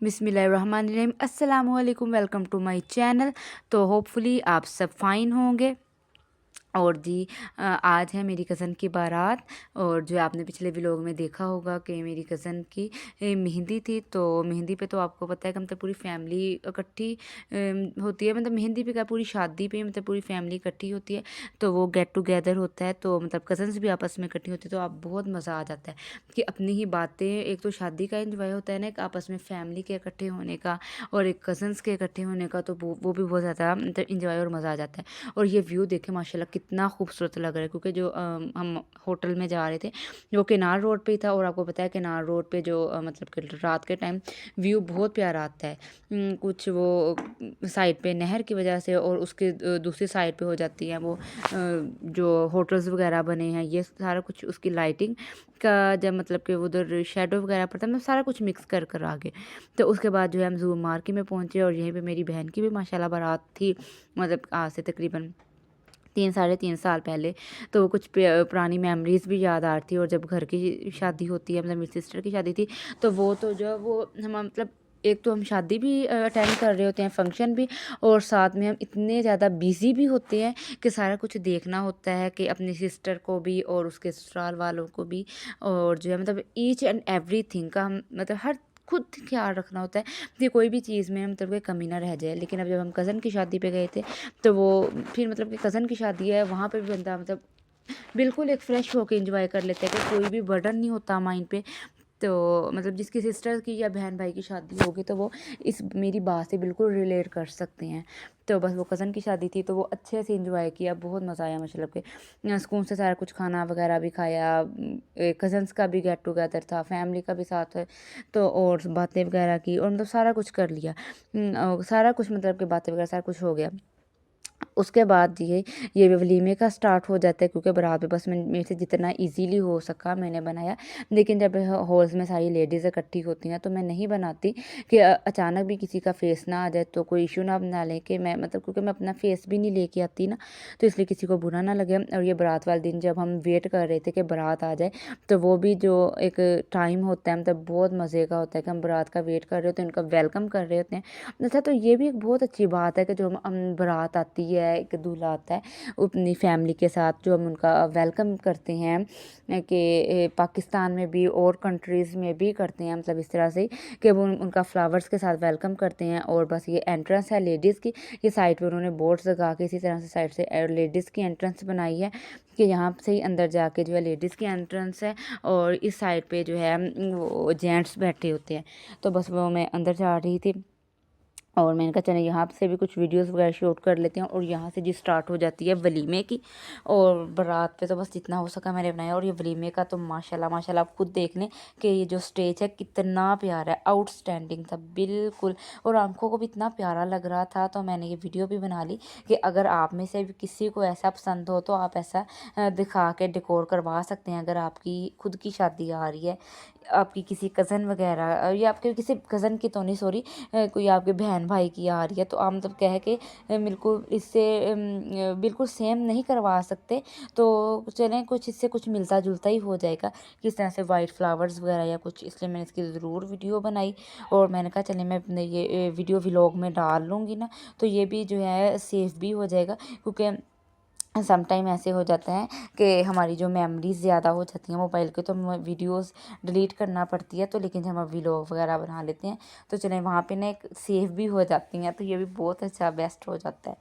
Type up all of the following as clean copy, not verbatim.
बिस्मिल्लाहिर्रहमानिर्रहीम अस्सलाम वालेकुम। Welcome to my channel. तो होपफुली आप सब फाइन होंगे। और जी आज है मेरी कज़न की बारात। और जो आपने पिछले व्लॉग में देखा होगा कि मेरी कज़न की मेहंदी थी। तो मेहंदी पे तो आपको पता है कि मतलब पूरी फैमिली इकट्ठी होती है। मतलब मेहंदी पे क्या, पूरी शादी पे मतलब पूरी फैमिली इकट्ठी होती है। तो वो गेट टुगेदर होता है, तो मतलब कज़न्स भी आपस में इकट्ठी होती है, तो आप बहुत मज़ा आ जाता है कि अपनी ही बातें। एक तो शादी का एंजॉय होता है ना, एक आपस में फैमिली के इकट्ठे होने का और एक कज़न्स के इकट्ठे होने का, तो वो भी बहुत ज़्यादा मतलब इंजॉय और मज़ा आ जाता है। और ये व्यू देखे माशाल्लाह कितना खूबसूरत लग रहा है, क्योंकि जो हम होटल में जा रहे थे वो किनार रोड पे ही था। और आपको पता है किनार रोड पे जो मतलब कि रात के टाइम व्यू बहुत प्यारा आता है। कुछ वो साइड पे नहर की वजह से और उसके दूसरी साइड पे हो जाती है वो जो होटल्स वगैरह बने हैं, ये सारा कुछ उसकी लाइटिंग का जब मतलब कि उधर शेडो वगैरह पड़ता है, मतलब सारा कुछ मिक्स कर कर आगे। तो उसके बाद जो है हम जू मार्केट में पहुंचे और यहीं पे मेरी बहन की भी माशाल्लाह बारात थी, मतलब आज से तकरीबन 3 साढ़े 3 साल पहले। तो वो कुछ पुरानी मेमोरीज़ भी याद आ रही थी। और जब घर की शादी होती है, मतलब मेरी सिस्टर की शादी थी, तो वो तो जो वो हम मतलब एक तो हम शादी भी अटेंड कर रहे होते हैं, फंक्शन भी, और साथ में हम इतने ज़्यादा बिज़ी भी होते हैं कि सारा कुछ देखना होता है कि अपनी सिस्टर को भी और उसके ससुराल वालों को भी। और जो है मतलब ईच एंड एवरीथिंग का हम मतलब हर खुद ख्याल रखना होता है कि कोई भी चीज़ में मतलब कोई कमी ना रह जाए। लेकिन अब जब हम कज़न की शादी पे गए थे, तो वो फिर मतलब कि कज़न की शादी है, वहाँ पे भी बंदा मतलब बिल्कुल एक फ़्रेश होके एंजॉय कर लेता है कि कोई भी बर्डन नहीं होता माइंड पे। तो मतलब जिसकी सिस्टर की या बहन भाई की शादी होगी, तो वो इस मेरी बात से बिल्कुल रिलेट कर सकते हैं। तो बस वो कज़न की शादी थी, तो वो अच्छे से एंजॉय किया, बहुत मज़ा आया मतलब कि सुकून से सारा कुछ खाना वगैरह भी खाया। कज़न्स का भी गेट टुगेदर था, फैमिली का भी साथ है, तो और बातें वगैरह की और मतलब सारा कुछ कर लिया। और सारा कुछ मतलब कि बातें वगैरह सारा कुछ हो गया। उसके बाद ये वलीमे का स्टार्ट हो जाता है, क्योंकि बारात में बस मेरे से जितना इजीली हो सका मैंने बनाया। लेकिन जब हॉल्स में सारी लेडीज़ इकट्ठी होती हैं, तो मैं नहीं बनाती कि अचानक भी किसी का फेस ना आ जाए, तो कोई इशू ना बना लें कि मैं मतलब, क्योंकि मैं अपना फेस भी नहीं लेके आती ना, तो इसलिए किसी को बुरा ना लगे। और ये बारात वाले दिन जब हम वेट कर रहे थे कि बारात आ जाए, तो वो भी जो एक टाइम होता है मतलब बहुत मज़े का होता है कि हम बारात का वेट कर रहे होते हैं, उनका वेलकम कर रहे होते हैं। अच्छा, तो ये भी एक बहुत अच्छी बात है कि जो हम बारात आती है, एक दूल्हा आता है अपनी फैमिली के साथ, जो हम उनका वेलकम करते हैं कि पाकिस्तान में भी और कंट्रीज़ में भी करते हैं, मतलब इस तरह से कि वो उनका फ्लावर्स के साथ वेलकम करते हैं। और बस ये एंट्रेंस है लेडीज़ की, ये साइड पे उन्होंने बोर्ड्स लगा के इसी तरह से साइड से लेडीज़ की एंट्रेंस बनाई है कि यहाँ से ही अंदर जाके जो है लेडीज़ की एंट्रेंस है, और इस साइड पे जो है वो जेंट्स बैठे होते हैं। तो बस वो मैं अंदर जा रही थी और मैंने कहा चले यहाँ से भी कुछ वीडियोस वगैरह शूट कर लेते हैं। और यहाँ से जी स्टार्ट हो जाती है वलीमे की। और बारात पे तो बस जितना हो सका मैंने बनाया। और ये वलीमे का तो माशाल्लाह माशाल्लाह आप खुद देख लें कि ये जो स्टेज है कितना प्यारा है, आउटस्टैंडिंग था बिल्कुल। और आंखों को भी इतना प्यारा लग रहा था, तो मैंने ये वीडियो भी बना ली कि अगर आप में से भी किसी को ऐसा पसंद हो, तो आप ऐसा दिखा के डेकोर करवा सकते हैं। अगर आपकी खुद की शादी आ रही है, आपकी किसी कज़न वगैरह या आपके किसी कज़न की तो नहीं, सॉरी, कोई आपके बहन भाई की आ रही है, तो आप मतलब कह के बिल्कुल इससे बिल्कुल सेम नहीं करवा सकते। तो चलें कुछ इससे कुछ मिलता जुलता ही हो जाएगा, किस तरह से वाइट फ्लावर्स वगैरह या कुछ, इसलिए मैंने इसकी ज़रूर वीडियो बनाई। और मैंने कहा चलें मैं अपने ये वीडियो व्लॉग में डाल लूँगी ना, तो ये भी जो है सेफ़ भी हो जाएगा। क्योंकि सम टाइम ऐसे हो जाता है कि हमारी जो मेमोरीज ज़्यादा हो जाती हैं मोबाइल के, तो हमें वीडियोस डिलीट करना पड़ती है। तो लेकिन जब हम व्लॉग वगैरह बना लेते हैं, तो चलें वहाँ पे ना एक सेव भी हो जाती हैं, तो ये भी बहुत अच्छा बेस्ट हो जाता है।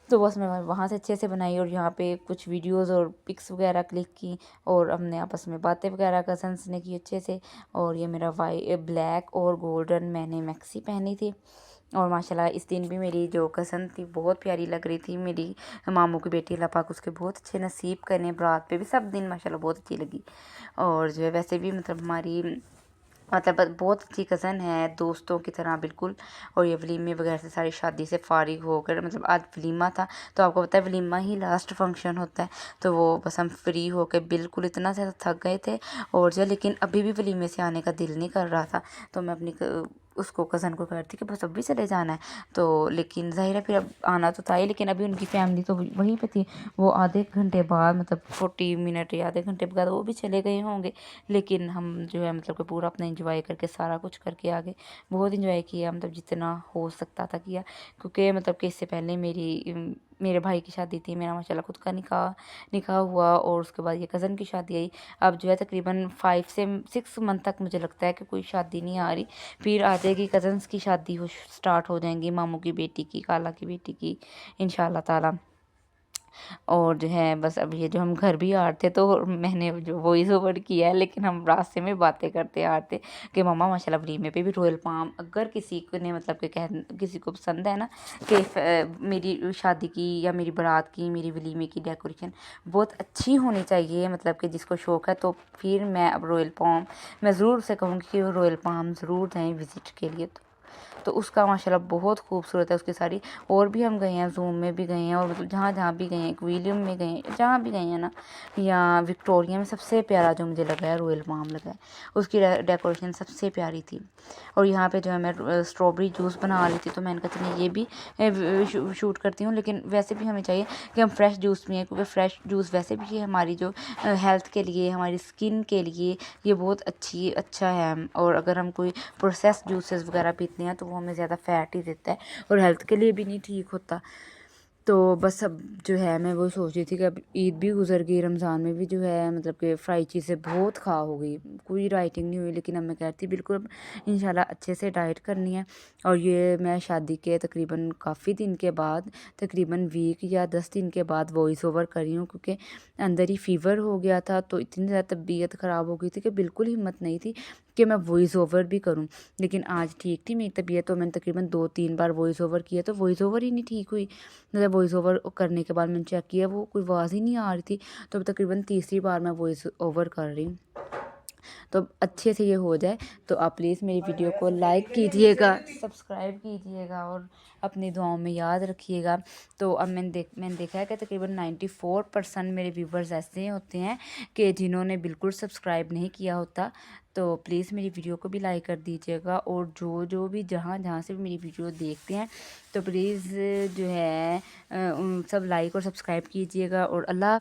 तो बस मैं वहाँ से अच्छे से बनाई और यहाँ पे कुछ वीडियोस और पिक्स वगैरह क्लिक की। और हमने आपस में बातें वगैरह कज़न्स ने की अच्छे से। और ये मेरा ब्लैक और गोल्डन मैंने मैक्सी पहनी थी। और माशाल्लाह इस दिन भी मेरी जो कज़न थी बहुत प्यारी लग रही थी, मेरी मामू की बेटी, अल्लाह पाक उसके बहुत अच्छे नसीब करने। बारात पे भी सब दिन माशाल्लाह बहुत अच्छी लगी। और जो है वैसे भी मतलब हमारी मतलब बहुत अच्छी कज़न है, दोस्तों की तरह बिल्कुल। और ये वलीमे वगैरह से सारी शादी से फ़ारिग होकर, मतलब आज वलीमा था, तो आपको पता है वलीमा ही लास्ट फंक्शन होता है, तो वो बस हम फ्री होकर बिल्कुल इतना ज़्यादा थक गए थे। और जो लेकिन अभी भी वलीमे से आने का दिल नहीं कर रहा था, तो मैं अपनी उसको कज़न को कह रही थी कि बस अब भी चले जाना है। तो लेकिन ज़ाहिर है फिर अब आना तो था ही, लेकिन अभी उनकी फैमिली तो वहीं पे थी। वो आधे घंटे बाद मतलब 40 मिनट या आधे घंटे बाद वो भी चले गए होंगे। लेकिन हम जो है मतलब कि पूरा अपना एंजॉय करके सारा कुछ करके आ गए। बहुत एंजॉय किया, मतलब जितना हो सकता था किया, क्योंकि मतलब कि इससे पहले मेरे भाई की शादी थी, मेरा माशाल्लाह खुद का निकाह हुआ और उसके बाद ये कज़न की शादी आई। अब जो है तकरीबन 5 से 6 मंथ तक मुझे लगता है कि कोई शादी नहीं आ रही। फिर आगे की कज़न्स की शादी स्टार्ट हो जाएंगी, मामू की बेटी की, खाला की बेटी की, इंशाल्लाह ताला। और जो है बस अब ये जो हम घर भी आ रहे थे तो मैंने जो वॉइस ओवर किया है, लेकिन हम रास्ते में बातें करते आ रहे थे कि मम्मा माशाल्लाह वलीमे पे भी रॉयल पाम, अगर किसी को ने मतलब कि किसी को पसंद है ना कि मेरी शादी की या मेरी बारात की, मेरी वलीमे की डेकोरेशन बहुत अच्छी होनी चाहिए, मतलब कि जिसको शौक़ है, तो फिर मैं अब रॉयल पाम मैं ज़रूर से कहूँगी कि रॉयल पाम ज़रूर जाएँ विज़िट के लिए। तो उसका माशाल्लाह बहुत खूबसूरत है उसकी साड़ी। और भी हम गए हैं, जूम में भी गए हैं, और मतलब जहाँ जहाँ भी गए हैं, विलियम में गए हैं, जहाँ भी गए हैं ना, या विक्टोरिया में सबसे प्यारा जो मुझे लगा है रॉयल पाम लगा है। उसकी डेकोरेशन सबसे प्यारी थी। और यहाँ पे जो है मैं स्ट्रॉबेरी जूस बना रही थी, तो मैंने कहा चलिए ये भी शूट करती हूँ। लेकिन वैसे भी हमें चाहिए कि हम फ्रेश जूस पिएँ, क्योंकि फ्रेश जूस वैसे भी हमारी जो हेल्थ के लिए, हमारी स्किन के लिए ये बहुत अच्छा है। और अगर हम कोई प्रोसेस जूसेस वगैरह पीते हैं तो वो हमें ज़्यादा फैट ही देता है और हेल्थ के लिए भी नहीं ठीक होता। तो बस अब जो है मैं वो सोच रही थी कि अब ईद भी गुजर गई, रमज़ान में भी जो है मतलब कि फ्राई चीज़ें बहुत खा हो गई, कोई डाइटिंग नहीं हुई। लेकिन अब मैं कहती बिल्कुल अब इंशाल्लाह अच्छे से डाइट करनी है। और ये मैं शादी के तकरीबन काफ़ी दिन के बाद, तकरीबन वीक या 10 दिन के बाद वॉइस ओवर कर रही हूँ, क्योंकि अंदर ही फ़ीवर हो गया था, तो इतनी ज़्यादा तबीयत ख़राब हो गई थी कि बिल्कुल हिम्मत नहीं थी कि मैं वॉइस ओवर भी करूं। लेकिन आज ठीक थी मेरी तबीयत, तो मैंने तकरीबन 2-3 बार वॉइस ओवर किया, तो वॉइस ओवर ही नहीं ठीक हुई। मतलब वॉइस ओवर करने के बाद मैंने चेक किया, वो कोई आवाज़ ही नहीं आ रही थी। तो अब तकरीबन तीसरी बार मैं वॉइस ओवर कर रही हूँ। तो अच्छे से ये हो जाए तो आप प्लीज़ मेरी वीडियो को लाइक कीजिएगा, सब्सक्राइब कीजिएगा और अपनी दुआओं में याद रखिएगा। तो अब मैंने देखा है कि तकरीबन 94% मेरे व्यूवर्स ऐसे होते हैं कि जिन्होंने बिल्कुल सब्सक्राइब नहीं किया होता। तो प्लीज़ मेरी वीडियो को भी लाइक कर दीजिएगा, और जो भी जहाँ जहाँ से भी मेरी वीडियो देखते हैं तो प्लीज़ जो है उन सब लाइक और सब्सक्राइब कीजिएगा। और अल्लाह